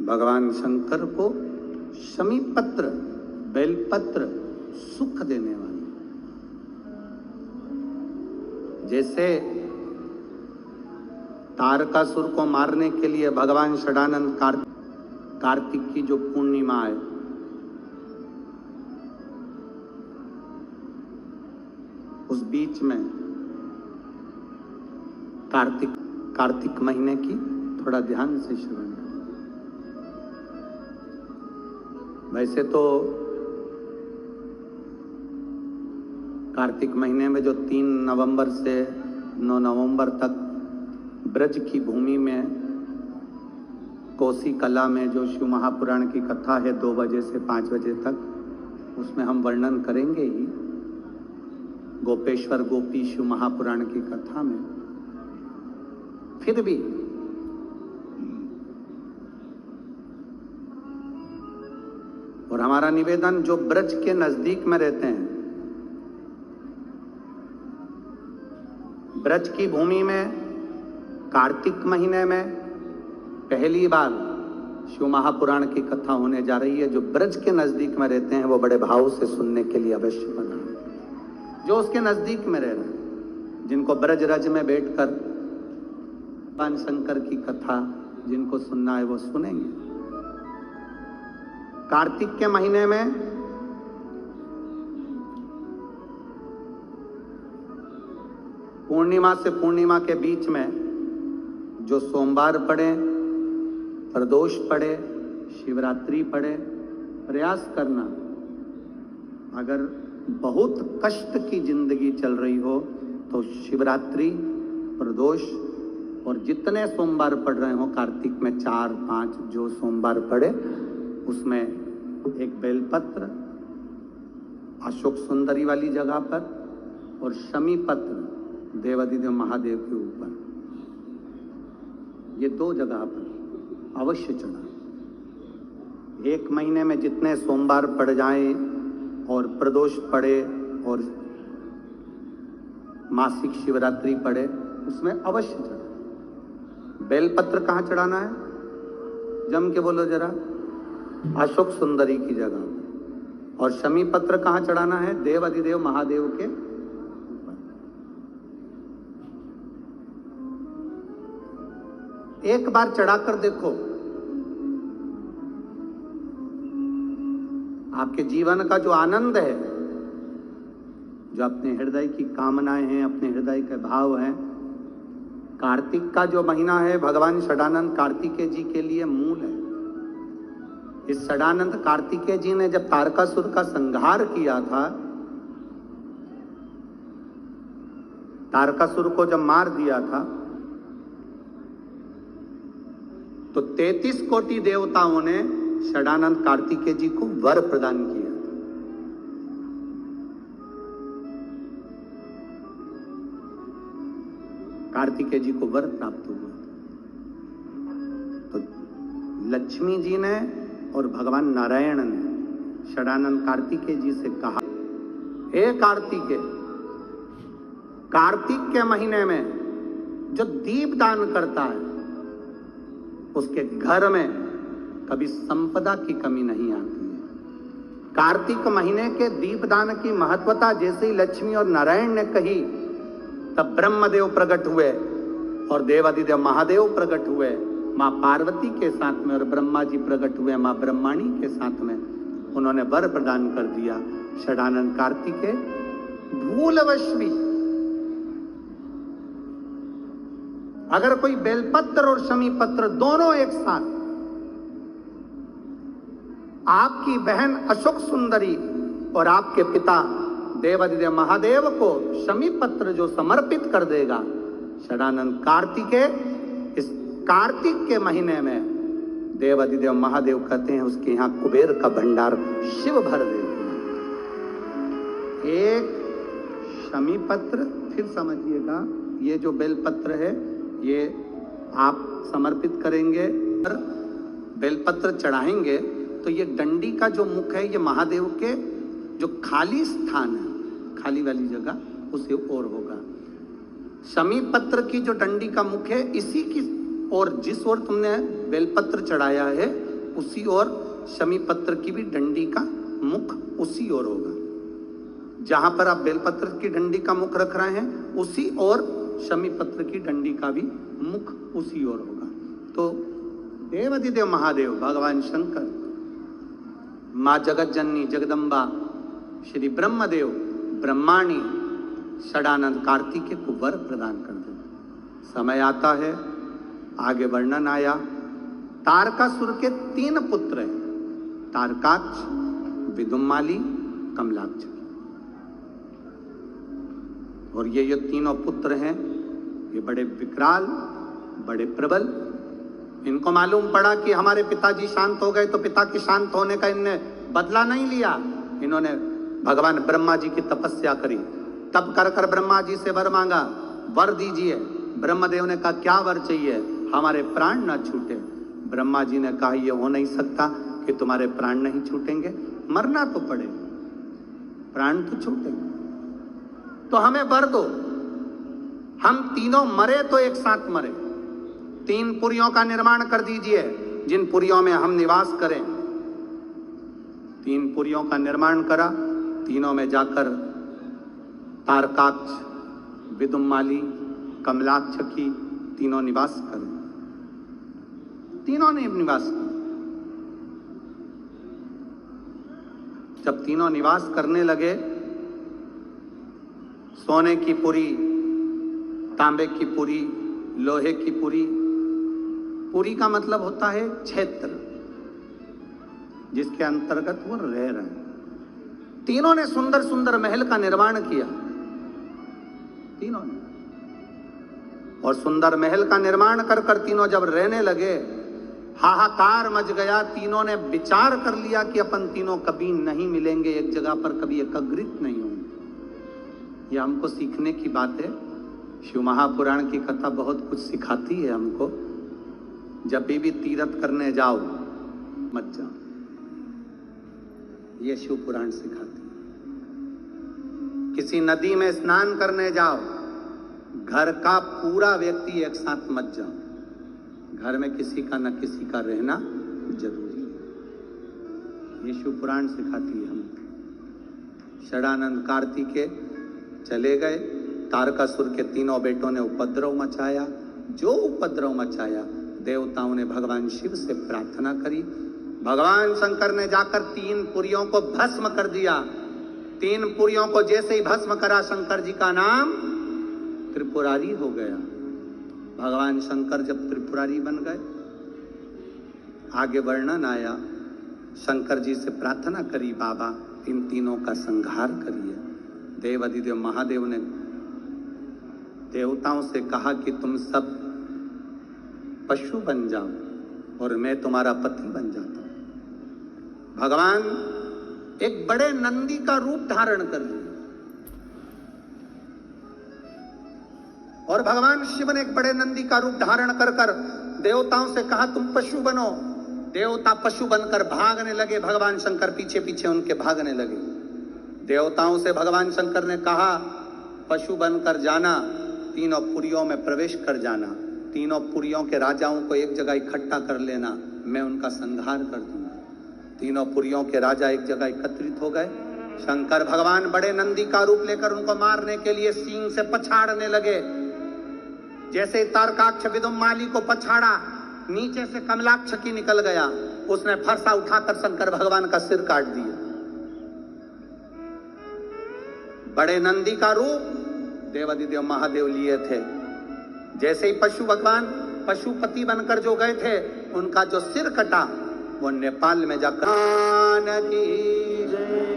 भगवान शंकर को शमीपत्र बेलपत्र सुख देने वाली, जैसे तारकासुर को मारने के लिए भगवान षडानंद कार्तिक की जो पूर्णिमा है, उस बीच में कार्तिक महीने की थोड़ा ध्यान से श्रवण करें। वैसे तो कार्तिक महीने में जो 3 नवंबर से 9 नवंबर तक ब्रज की भूमि में कोसी कला में जो शिव महापुराण की कथा है 2 बजे से 5 बजे तक, उसमें हम वर्णन करेंगे ही गोपेश्वर गोपी शिव महापुराण की कथा में। फिर भी और हमारा निवेदन, जो ब्रज के नजदीक में रहते हैं, ब्रज की भूमि में कार्तिक महीने में पहली बार शिव महापुराण की कथा होने जा रही है। जो ब्रज के नजदीक में रहते हैं वो बड़े भाव से सुनने के लिए अवश्य बना, जो उसके नजदीक में रह रहे हैं, जिनको ब्रज रज में बैठकर भगवान शंकर की कथा जिनको सुनना है वो सुनेंगे। कार्तिक के महीने में पूर्णिमा से पूर्णिमा के बीच में जो सोमवार पड़े, प्रदोष पड़े, शिवरात्रि पड़े, प्रयास करना, अगर बहुत कष्ट की जिंदगी चल रही हो तो शिवरात्रि, प्रदोष और जितने सोमवार पड़ रहे हो कार्तिक में 4-5 जो सोमवार पड़े, उसमें एक बेलपत्र अशोक सुंदरी वाली जगह पर और शमीपत्र देवादिदेव महादेव के ऊपर, ये 2 जगह पर अवश्य चढ़ा। 1 महीने में जितने सोमवार पड़ जाएं और प्रदोष पड़े और मासिक शिवरात्रि पड़े, उसमें अवश्य चढ़ा। बेलपत्र कहाँ चढ़ाना है? जम के बोलो जरा। अशोक सुंदरी की जगह। और शमीपत्र कहाँ चढ़ाना है? देव अधिदेव महादेव के ऊपर। एक बार चढ़ाकर देखो, आपके जीवन का जो आनंद है, जो अपने हृदय की कामनाएं हैं, अपने हृदय के भाव हैं, कार्तिक का जो महीना है भगवान षडानंद कार्तिकेय जी के लिए मूल है। इस षडानंद कार्तिकेय जी ने जब तारकासुर का संहार किया था, तारकासुर को जब मार दिया था, तो 33 कोटि देवताओं ने षडानंद कार्तिकेय जी को वर प्रदान किया। कार्तिकेय जी को वर प्राप्त हुआ। तो लक्ष्मी जी ने और भगवान नारायण ने षडानंद कार्तिकेय जी से कहा, हे कार्तिकेय, कार्तिक के महीने में जो दीप दान करता है उसके घर में कभी संपदा की कमी नहीं आती है। कार्तिक महीने के दीपदान की महत्वता जैसे ही लक्ष्मी और नारायण ने कही, तब ब्रह्मदेव प्रकट हुए और देवादिदेव महादेव प्रकट हुए मां पार्वती के साथ में, और ब्रह्मा जी प्रकट हुए मां ब्रह्माणी के साथ में। उन्होंने वर प्रदान कर दिया। षडानंद कार्तिकेय भूलवश भी अगर कोई बेलपत्र और शमीपत्र दोनों एक साथ आपकी बहन अशोक सुंदरी और आपके पिता देवादिदेव महादेव को शमीपत्र जो समर्पित कर देगा, षडानंद कार्तिकेय इस कार्तिक के महीने में देवादिदेव महादेव कहते हैं उसके यहां कुबेर का भंडार शिव भर देगा। एक शमीपत्र, फिर समझिएगा, ये जो बेलपत्र है ये आप समर्पित करेंगे, बेलपत्र चढ़ाएंगे तो ये डंडी का जो मुख है ये महादेव के जो खाली स्थान है, खाली वाली जगह, उसे और होगा। शमीपत्र की जो डंडी का मुख है, इसी की और जिस ओर तुमने बेलपत्र चढ़ाया है उसी ओर शमी पत्र की भी डंडी का मुख उसी ओर होगा। जहां पर आप बेलपत्र की डंडी का मुख रख रहे हैं उसी ओर शमी पत्र की डंडी का भी मुख उसी ओर होगा। तो देवाधिदेव महादेव भगवान शंकर, मां जगत जननी जगदम्बा, श्री ब्रह्मदेव ब्रह्माणी षडानंद कार्तिकेय को वर प्रदान कर दे। समय आता है, आगे वर्णन आया, तारकासुर के 3 पुत्र हैं, तारकाक्ष, विदुम्माली, कमलाक्ष। और ये तीनों पुत्र हैं, ये बड़े विकराल, बड़े प्रबल। इनको मालूम पड़ा कि हमारे पिताजी शांत हो गए, तो पिता के शांत होने का इनने बदला नहीं लिया। इन्होंने भगवान ब्रह्मा जी की तपस्या करी, तब कर कर ब्रह्मा जी से वर मांगा, वर दीजिए। ब्रह्मदेव ने कहा क्या वर चाहिए? हमारे प्राण ना छूटे। ब्रह्मा जी ने कहा यह हो नहीं सकता कि तुम्हारे प्राण नहीं छूटेंगे, मरना तो पड़ेगा, प्राण तो छूटेंगे, तो हमें वर दो। हम तीनों मरे तो एक साथ मरे। 3 पुरियों का निर्माण कर दीजिए जिन पुरियों में हम निवास करें। 3 पुरियों का निर्माण करा, तीनों में जाकर तारकाक्ष, विदुम्माली, कमलाक्ष की तीनों निवास करें। तीनों ने निवास किया। जब तीनों निवास करने लगे, सोने की पुरी, तांबे की पुरी, लोहे की पुरी। पुरी का मतलब होता है क्षेत्र जिसके अंतर्गत वो रह रहे हैं। तीनों ने सुंदर सुंदर महल का निर्माण किया, तीनों ने। और सुंदर महल का निर्माण कर कर तीनों जब रहने लगे, हाहाकार मच गया। तीनों ने विचार कर लिया कि अपन तीनों कभी नहीं मिलेंगे एक जगह पर, कभी एकत्रित नहीं होंगे। यह हमको सीखने की बात है। शिव महापुराण की कथा बहुत कुछ सिखाती है हमको। जब भी तीर्थ करने जाओ मत जाओ, ये शिव पुराण सिखाती है। किसी नदी में स्नान करने जाओ, घर का पूरा व्यक्ति एक साथ मत जाओ। घर में किसी का न किसी का रहना जरूरी है, ये शिव पुराण सिखाती है हमको। षडानंद कार्तिकेय चले गए, तारकासुर के 3 बेटों ने उपद्रव मचाया। जो उपद्रव मचाया, देवताओं ने भगवान शिव से प्रार्थना करी। भगवान शंकर ने जाकर 3 पुरियों को भस्म कर दिया। 3 पुरियों को जैसे ही भस्म करा, शंकर जी का नाम त्रिपुरारी हो गया। भगवान शंकर जब त्रिपुरारी बन गए, आगे वर्णन आया, शंकर जी से प्रार्थना करी, बाबा इन तीनों का संहार करिए। देवाधिदेव महादेव ने देवताओं से कहा कि तुम सब पशु बन जाओ और मैं तुम्हारा पति बन जाता हूं। भगवान एक बड़े नंदी का रूप धारण कर लिए और भगवान शिव ने एक बड़े नंदी का रूप धारण कर कर देवताओं से कहा तुम पशु बनो। देवता पशु बनकर भागने लगे, भगवान शंकर पीछे पीछे उनके भागने लगे। देवताओं से भगवान शंकर ने कहा पशु बनकर जाना, 3 पुरियों में प्रवेश कर जाना, 3 पुरियों के राजाओं को एक जगह इकट्ठा कर लेना, मैं उनका संहार कर दूंगा। 3 पुरियों के राजा एक जगह एकत्रित हो गए। शंकर भगवान बड़े नंदी का रूप लेकर उनको मारने के लिए सींग से पछाड़ने लगे। जैसे ही तारकाक्ष विदुम्माली को पछाड़ा, नीचे से कमलाक्ष की निकल गया, उसने फरसा उठाकर शंकर भगवान का सिर काट दिया। बड़े नंदी का रूप देवाधिदेव महादेव लिए थे। जैसे ही पशु भगवान पशुपति बनकर जो गए थे, उनका जो सिर कटा वो नेपाल में जाकर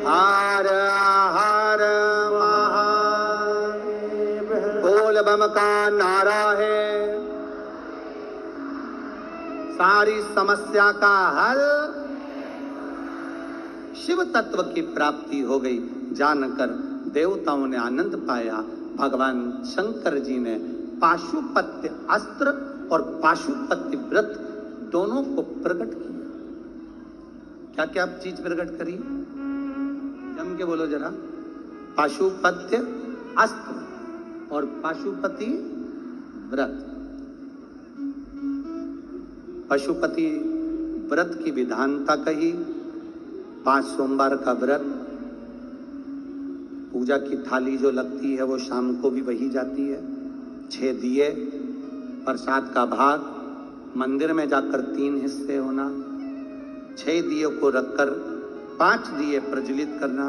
हार हार बोल बम का नारा है, सारी समस्या का हल, शिव तत्व की प्राप्ति हो गई। जानकर देवताओं ने आनंद पाया। भगवान शंकर जी ने पाशुपत्य अस्त्र और पाशुपत्य व्रत दोनों को प्रकट किया। क्या क्या चीज प्रकट करी? जम के बोलो जरा। पाशुपत्य अस्त्र और पाशुपति व्रत। पशुपति व्रत की विधानता कही। 5 सोमवार का व्रत, पूजा की थाली जो लगती है वो शाम को भी वही जाती है। 6 दिए, प्रसाद का भाग, मंदिर में जाकर 3 हिस्से होना, 6 दियों को रखकर 5 दिए प्रज्वलित करना,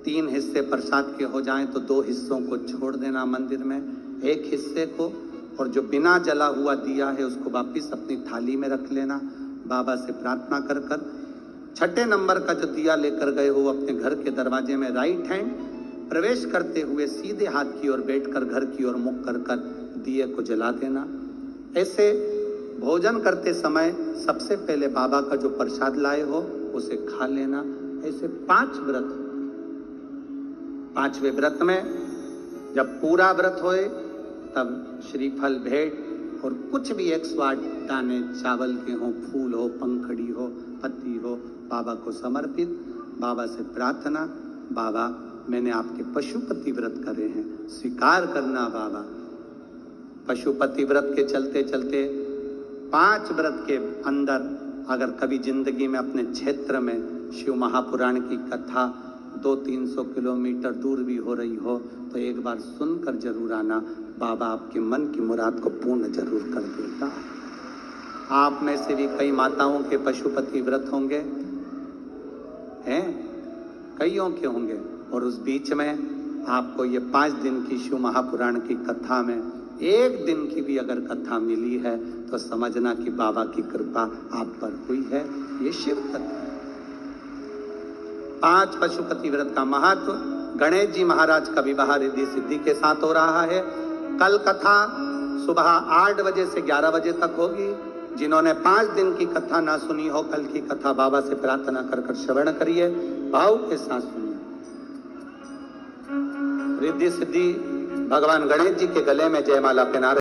3 हिस्से प्रसाद के हो जाएं तो 2 हिस्सों को छोड़ देना मंदिर में, 1 हिस्से को, और जो बिना जला हुआ दिया है उसको वापिस अपनी थाली में रख लेना, बाबा से प्रार्थना कर कर। 6ठे नंबर का जो दिया लेकर गए हो अपने घर के दरवाजे में राइट हैंड प्रवेश करते हुए सीधे हाथ की ओर बैठकर घर की ओर मुख कर कर दिए को जला देना। ऐसे भोजन करते समय सबसे पहले बाबा का जो प्रसाद लाए हो उसे खा लेना। ऐसे 5 व्रत। 5वें व्रत में जब पूरा व्रत होए तब श्रीफल भेंट और कुछ भी 108 दाने चावल के हो, फूल हो, पंखड़ी हो, पत्ती हो, बाबा को समर्पित। बाबा से प्रार्थना, बाबा मैंने आपके पशुपति व्रत करे हैं, स्वीकार करना बाबा। पशुपति व्रत के चलते चलते 5 व्रत के अंदर अगर कभी जिंदगी में अपने क्षेत्र में शिव महापुराण की कथा 200-300 किलोमीटर दूर भी हो रही हो तो एक बार सुनकर जरूर आना, बाबा आपके मन की मुराद को पूर्ण जरूर कर देगा। आप में से भी कई माताओं के पशुपति व्रत होंगे, हैं, कईयों के होंगे, और उस बीच में आपको ये 5 दिन की शिव महापुराण की कथा में 1 दिन की भी अगर कथा मिली है तो समझना कि बाबा की कृपा आप पर हुई है। ये शिव कथा। 5 पशुपति व्रत का महत्व। गणेश जी महाराज का विवाह रिद्धि सिद्धि के साथ हो रहा है। कल कथा सुबह 8 बजे से 11 बजे तक होगी। जिन्होंने 5 दिन की कथा ना सुनी हो, कल की कथा बाबा से प्रार्थना कर कर श्रवण करिए, भाव के साथ सुनिए। रिद्धि सिद्धि भगवान गणेश जी के गले में जयमाला पहना